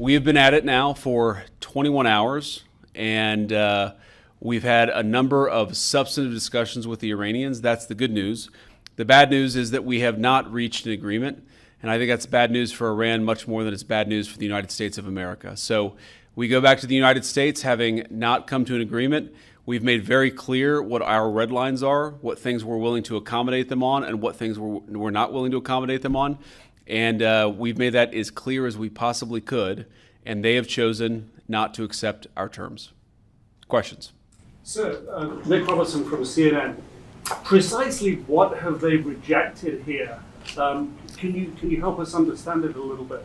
We have been at it now for 21 hours, and we've had a number of substantive discussions with the Iranians. That's the good news. The bad news is that we have not reached an agreement, and I think that's bad news for Iran much more than it's bad news for the United States of America. So we go back to the United States having not come to an agreement. We've made very clear what our red lines are, what things we're willing to accommodate them on, and what things we're not willing to accommodate them on. And we've made that as clear as we possibly could, and they have chosen not to accept our terms. Questions? So, Nick Robertson from CNN. Precisely what have they rejected here? Can you help us understand it a little bit?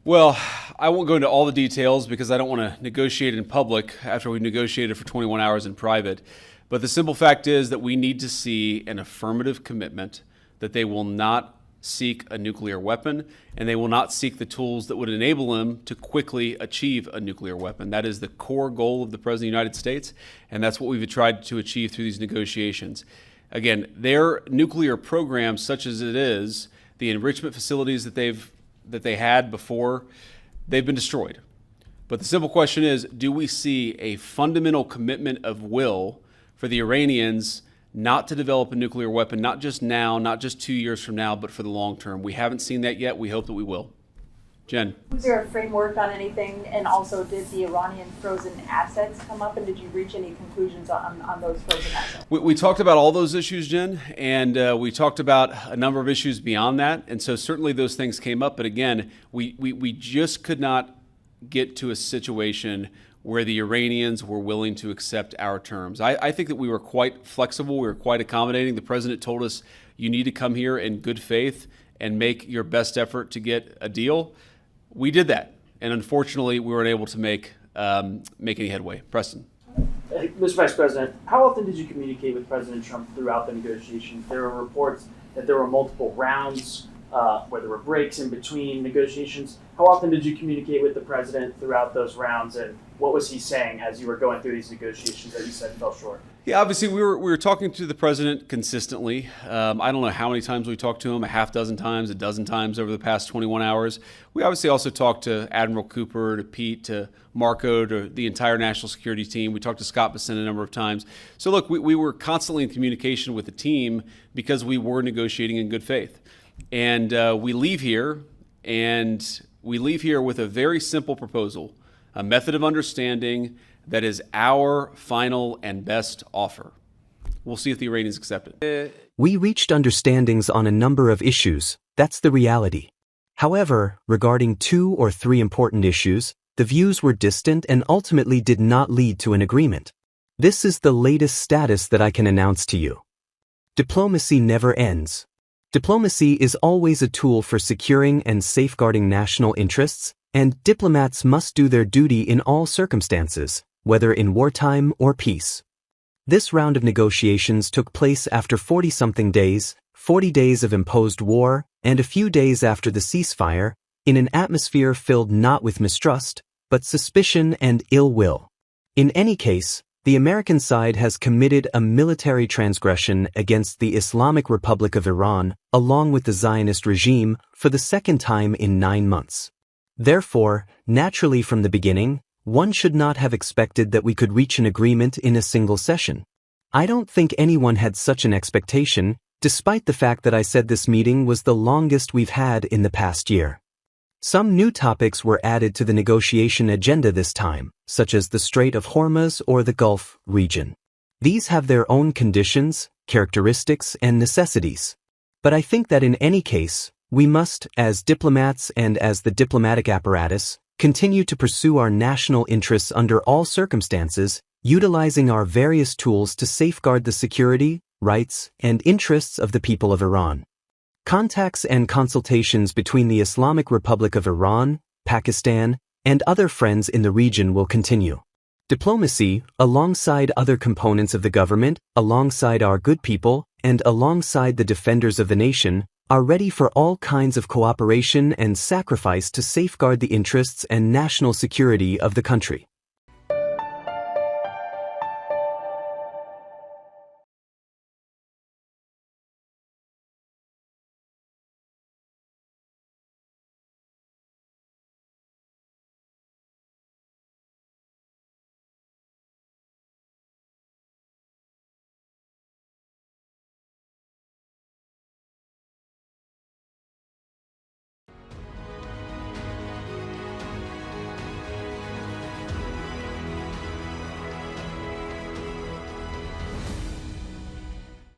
Well, I won't go into all the details because I don't want to negotiate in public after we negotiated for 21 hours in private. But the simple fact is that we need to see an affirmative commitment that they will not seek a nuclear weapon, and they will not seek the tools that would enable them to quickly achieve a nuclear weapon. That is the core goal of the President of the United States, and that's what we've tried to achieve through these negotiations. Again, their nuclear program, such as it is, the enrichment facilities that they had before, they've been destroyed. But the simple question is, do we see a fundamental commitment of will for the Iranians not to develop a nuclear weapon, not just now, not just 2 years from now, but for the long term? We haven't seen that yet. We hope that we will. Jen. Was there a framework on anything? And also, did the Iranian frozen assets come up? And did you reach any conclusions on those frozen assets? We talked about all those issues, Jen, and we talked about a number of issues beyond that. And so certainly those things came up. But again, we just could not get to a situation where the Iranians were willing to accept our terms. I think that we were quite flexible. We were quite accommodating. The president told us, you need to come here in good faith and make your best effort to get a deal. We did that. And unfortunately, we weren't able to make any headway. Preston. Mr. Vice President, how often did you communicate with President Trump throughout the negotiations? There were reports that there were multiple rounds, where there were breaks in between negotiations. How often did you communicate with the president throughout those rounds, and what was he saying as you were going through these negotiations that you said fell short? Yeah, obviously we were talking to the president consistently. I don't know how many times we talked to him, a half dozen times, a dozen times over the past 21 hours. We obviously also talked to Admiral Cooper, to Pete, to Marco, to the entire national security team. We talked to Scott Bessent a number of times. So look, we were constantly in communication with the team because we were negotiating in good faith. And we leave here with a very simple proposal, a method of understanding that is our final and best offer. We'll see if the Iranians accept it. We reached understandings on a number of issues. That's the reality. However, regarding 2 or 3 important issues, the views were distant and ultimately did not lead to an agreement. This is the latest status that I can announce to you. Diplomacy never ends. Diplomacy is always a tool for securing and safeguarding national interests, and diplomats must do their duty in all circumstances, whether in wartime or peace. This round of negotiations took place after 40-something days, 40 days of imposed war, and a few days after the ceasefire, in an atmosphere filled not with mistrust, but suspicion and ill will. In any case, the American side has committed a military transgression against the Islamic Republic of Iran, along with the Zionist regime, for the second time in 9 months. Therefore, naturally from the beginning, one should not have expected that we could reach an agreement in a single session. I don't think anyone had such an expectation, despite the fact that I said this meeting was the longest we've had in the past year. Some new topics were added to the negotiation agenda this time, such as the Strait of Hormuz or the Gulf region. These have their own conditions, characteristics, and necessities. But I think that in any case, we must, as diplomats and as the diplomatic apparatus, continue to pursue our national interests under all circumstances, utilizing our various tools to safeguard the security, rights, and interests of the people of Iran. Contacts and consultations between the Islamic Republic of Iran, Pakistan, and other friends in the region will continue. Diplomacy, alongside other components of the government, alongside our good people, and alongside the defenders of the nation, are ready for all kinds of cooperation and sacrifice to safeguard the interests and national security of the country.